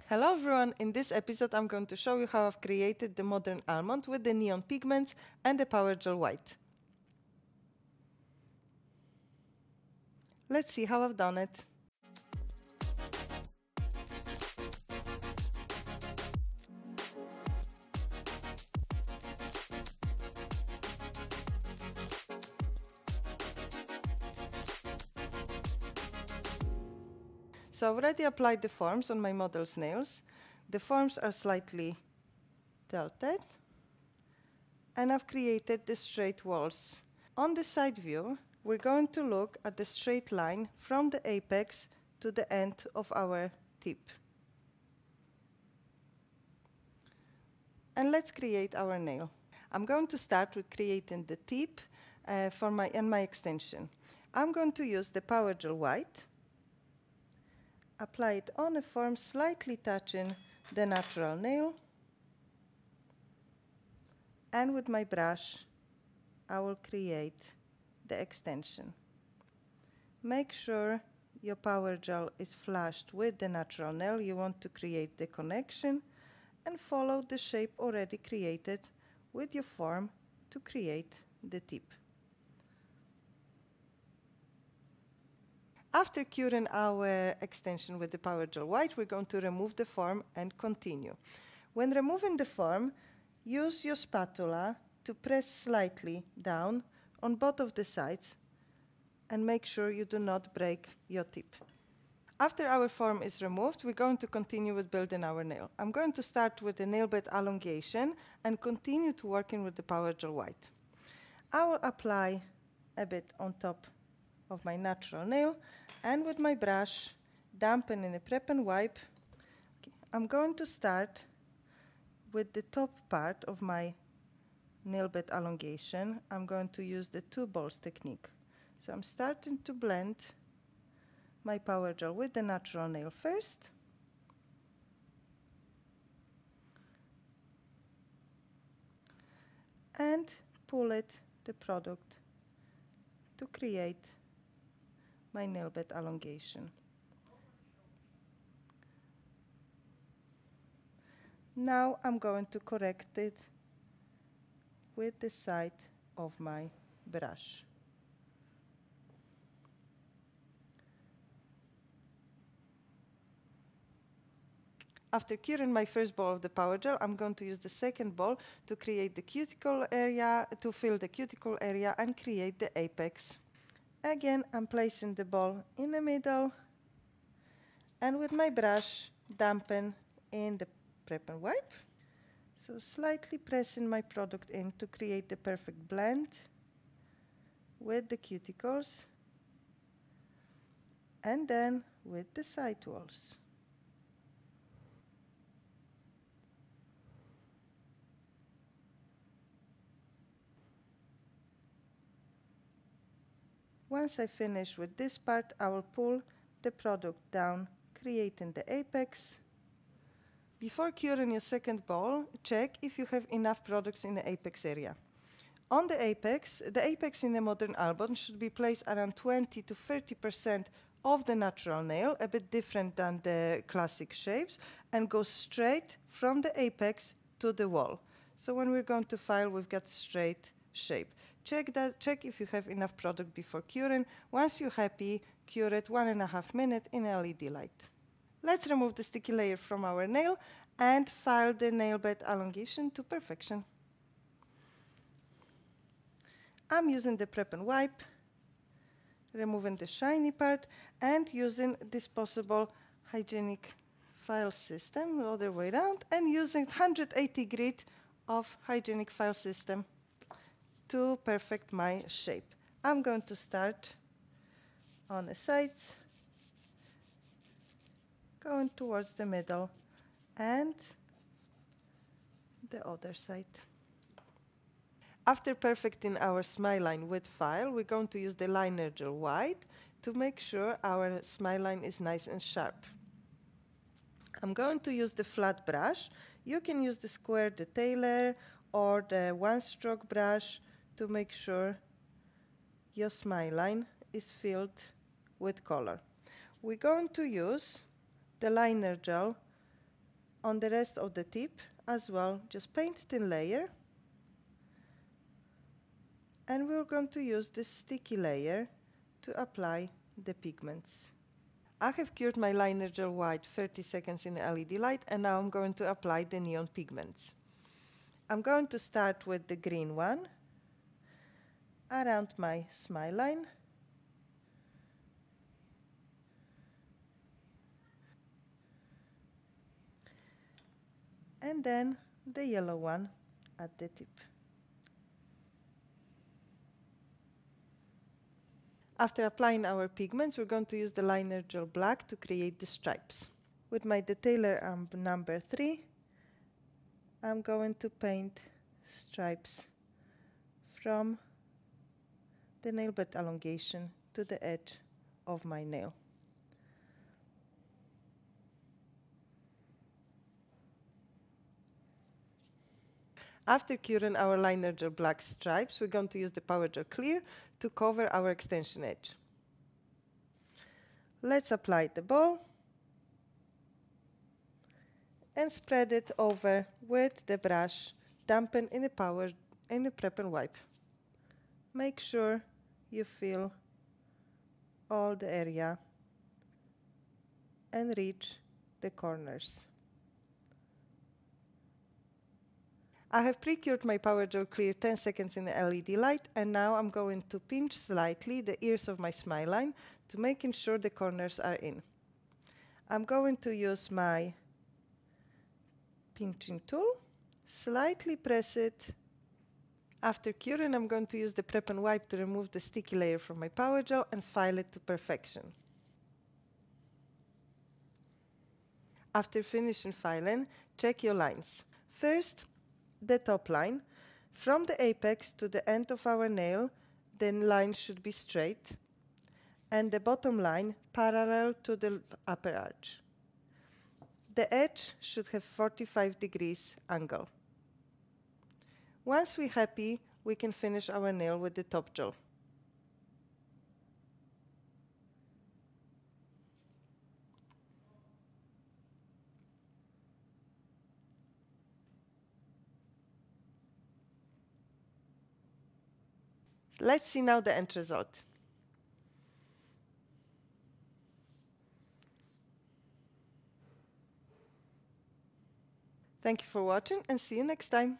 Hello everyone, in this episode I'm going to show you how I've created the modern almond with the neon pigments and the power gel white. Let's see how I've done it. So I've already applied the forms on my model's nails. The forms are slightly tilted and I've created the straight walls. On the side view, we're going to look at the straight line from the apex to the end of our tip. And let's create our nail. I'm going to start with creating the tip for my extension. I'm going to use the power gel white, apply it on a form slightly touching the natural nail, and with my brush I will create the extension. Make sure your power gel is flushed with the natural nail. You want to create the connection and follow the shape already created with your form to create the tip. After curing our extension with the power gel white, we're going to remove the form and continue. When removing the form, use your spatula to press slightly down on both of the sides and make sure you do not break your tip. After our form is removed, we're going to continue with building our nail. I'm going to start with the nail bed elongation and continue to working with the power gel white. I will apply a bit on top of my natural nail and with my brush dampen in a prep and wipe. Okay. I'm going to start with the top part of my nail bed elongation. I'm going to use the two balls technique. So I'm starting to blend my power gel with the natural nail first. And pull it, the product, to create my nail bed elongation. Now I'm going to correct it with the side of my brush. After curing my first ball of the power gel, I'm going to use the second ball to create the cuticle area, to fill the cuticle area and create the apex. Again, I'm placing the ball in the middle and with my brush dampen in the prep and wipe. So slightly pressing my product in to create the perfect blend with the cuticles and then with the side walls. Once I finish with this part, I will pull the product down, creating the apex. Before curing your second ball, check if you have enough products in the apex area. On the apex in the modern almond should be placed around 20 to 30% of the natural nail, a bit different than the classic shapes, and go straight from the apex to the wall. So when we're going to file, we've got straight shape. Check if you have enough product before curing. Once you're happy, cure it 1.5 minutes in LED light. Let's remove the sticky layer from our nail and file the nail bed elongation to perfection. I'm using the prep and wipe, removing the shiny part and using disposable hygienic file system the other way around and using 180 grit of hygienic file system to perfect my shape. I'm going to start on the sides, going towards the middle and the other side. After perfecting our smile line with file, we're going to use the liner gel white to make sure our smile line is nice and sharp. I'm going to use the flat brush. You can use the square detailer or the one-stroke brush to make sure your smile line is filled with color. We're going to use the liner gel on the rest of the tip as well. Just paint thin layer. And we're going to use this sticky layer to apply the pigments. I have cured my liner gel white 30 seconds in the LED light, and now I'm going to apply the neon pigments. I'm going to start with the green one around my smile line. And then the yellow one at the tip. After applying our pigments, we're going to use the liner gel black to create the stripes. With my detailer number 3, I'm going to paint stripes from the nail bed elongation to the edge of my nail. After curing our liner gel black stripes, we're going to use the Power Gel Clear to cover our extension edge. Let's apply the ball and spread it over with the brush, dampen in the prep and wipe. Make sure you fill all the area and reach the corners. I have pre-cured my Power Gel Clear 10 seconds in the LED light, and now I'm going to pinch slightly the ears of my smile line to making sure the corners are in. I'm going to use my pinching tool, slightly press it. After curing, I'm going to use the prep and wipe to remove the sticky layer from my Power Gel and file it to perfection. After finishing filing, check your lines. First, the top line. From the apex to the end of our nail, the line should be straight, and the bottom line parallel to the upper arch. The edge should have 45 degrees angle. Once we're happy, we can finish our nail with the top gel. Let's see now the end result. Thank you for watching, and see you next time.